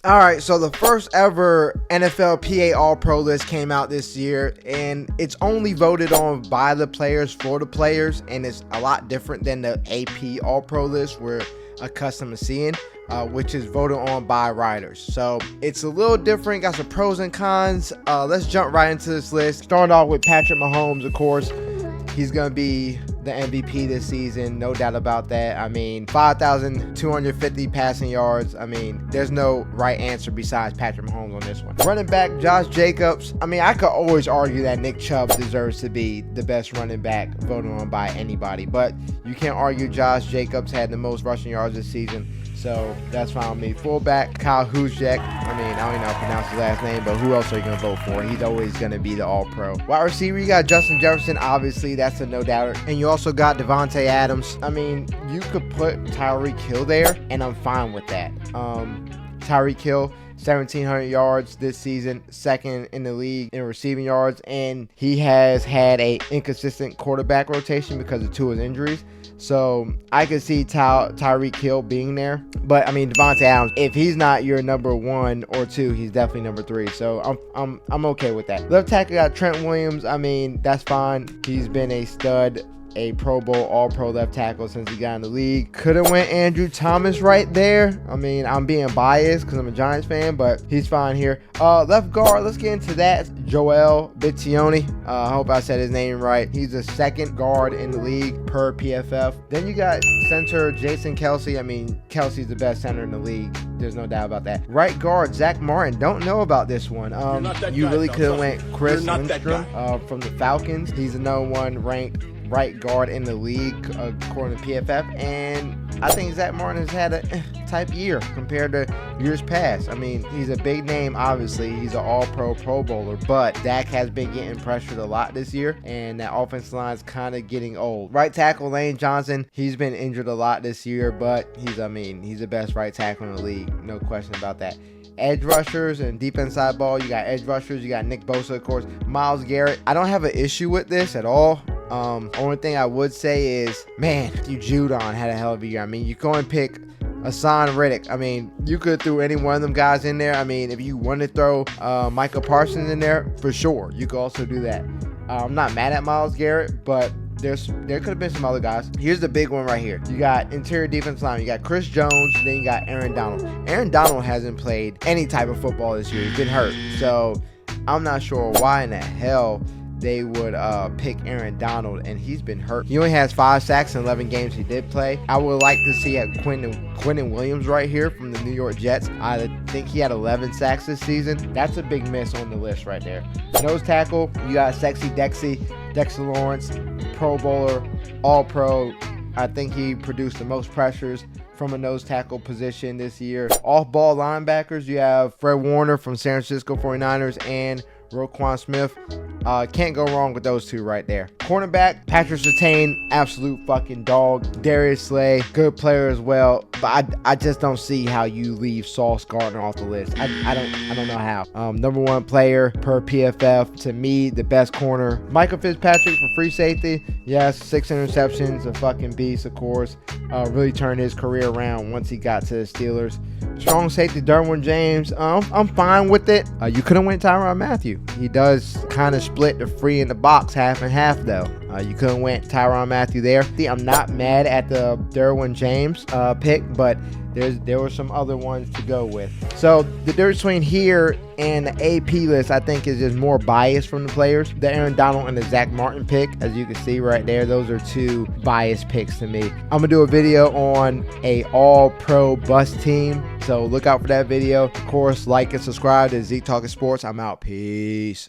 All right, so the first ever NFLPA All-Pro list came out this year, and it's only voted on by the players for the players, and it's a lot different than the AP All-Pro list we're accustomed to seeing, which is voted on by writers. So it's a little different, got some pros and cons. Let's jump right into this list. Starting off with Patrick Mahomes, of course. He's going to be the MVP this season, no doubt about that. I mean, 5,250 passing yards. I mean, there's no right answer besides Patrick Mahomes on this one. Running back, Josh Jacobs. I mean, I could always argue that Nick Chubb deserves to be the best running back voted on by anybody, but you can't argue Josh Jacobs had the most rushing yards this season. So that's fine with me. Fullback, Kyle Juszczyk. I mean, I don't even know how to pronounce his last name, but who else are you going to vote for? He's always going to be the all-pro. Wide receiver, you got Justin Jefferson. Obviously, that's a no-doubter. And you also got Devontae Adams. I mean, you could put Tyreek Hill there, and I'm fine with that. Tyreek Hill, 1,700 yards this season, second in the league in receiving yards, and he has had a inconsistent quarterback rotation because of two of his injuries. So I could see Tyreek Hill being there. But I mean, Devontae Adams, if he's not your number 1 or 2, he's definitely number 3. So I'm okay with that. Left tackle got Trent Williams. I mean, that's fine. He's been a stud, a Pro Bowl, all-pro left tackle since he got in the league. Could have went Andrew Thomas right there. I mean, I'm being biased because I'm a Giants fan, but he's fine here. Left guard, let's get into that. Joel Bittioni. I hope I said his name right. He's the second guard in the league per PFF. Then you got center Jason Kelce. I mean, Kelsey's the best center in the league. There's no doubt about that. Right guard, Zach Martin. Don't know about this one. You really could have went Chris Lindstrom from the Falcons. He's the number 1 ranked right guard in the league according to PFF, and I think Zach Martin has had a type year compared to years past. I mean, he's a big name, obviously. He's an all-pro Pro Bowler, but Dak has been getting pressured a lot this year, and that offensive line is kind of getting old. Right tackle Lane Johnson, he's been injured a lot this year, but he's the best right tackle in the league, no question about that. Edge rushers and deep inside ball, you got edge rushers, you got Nick Bosa, of course, Myles Garrett. I don't have an issue with this at all. Only thing I would say is, man, Judon had a hell of a year. I mean, you go and pick Hassan Reddick. I mean, you could throw any one of them guys in there. I mean, if you want to throw Micah Parsons in there, for sure, you could also do that. I'm not mad at Myles Garrett, but there could have been some other guys. Here's the big one right here. You got interior defense line. You got Chris Jones, then you got Aaron Donald. Aaron Donald hasn't played any type of football this year. He's been hurt. So I'm not sure why in the hell they would pick Aaron Donald, and he's been hurt. He only has 5 sacks in 11 games he did play. I would like to see Quentin Williams right here from the New York Jets. I think he had 11 sacks this season. That's a big miss on the list right there. Nose tackle, you got Sexy Dexter Lawrence, Pro Bowler, All-Pro. I think he produced the most pressures from a nose tackle position this year. Off-ball linebackers, you have Fred Warner from San Francisco 49ers and Roquan Smith. Can't go wrong with those two right there. Cornerback, Patrick Surtain, absolute fucking dog. Darius Slay, good player as well. But I just don't see how you leave Sauce Gardner off the list. I don't know how. Number 1 player per PFF. To me, the best corner. Michael Fitzpatrick for free safety. Yes, 6 interceptions, a fucking beast, of course. Really turned his career around once he got to the Steelers. Strong safety, Derwin James. I'm fine with it. You could have went Tyrann Mathieu. He does kind of split the free and the box half and half, though. You could have went Tyrann Mathieu there. I'm not mad at the Derwin James pick, but there were some other ones to go with. So the difference between here and the AP list, I think, is just more bias from the players. The Aaron Donald and the Zach Martin pick, as you can see right there, those are 2 biased picks to me. I'm gonna do a video on a all-pro bust team, so look out for that video. Of course, like and subscribe to Zeke Talking Sports. I'm out. Peace.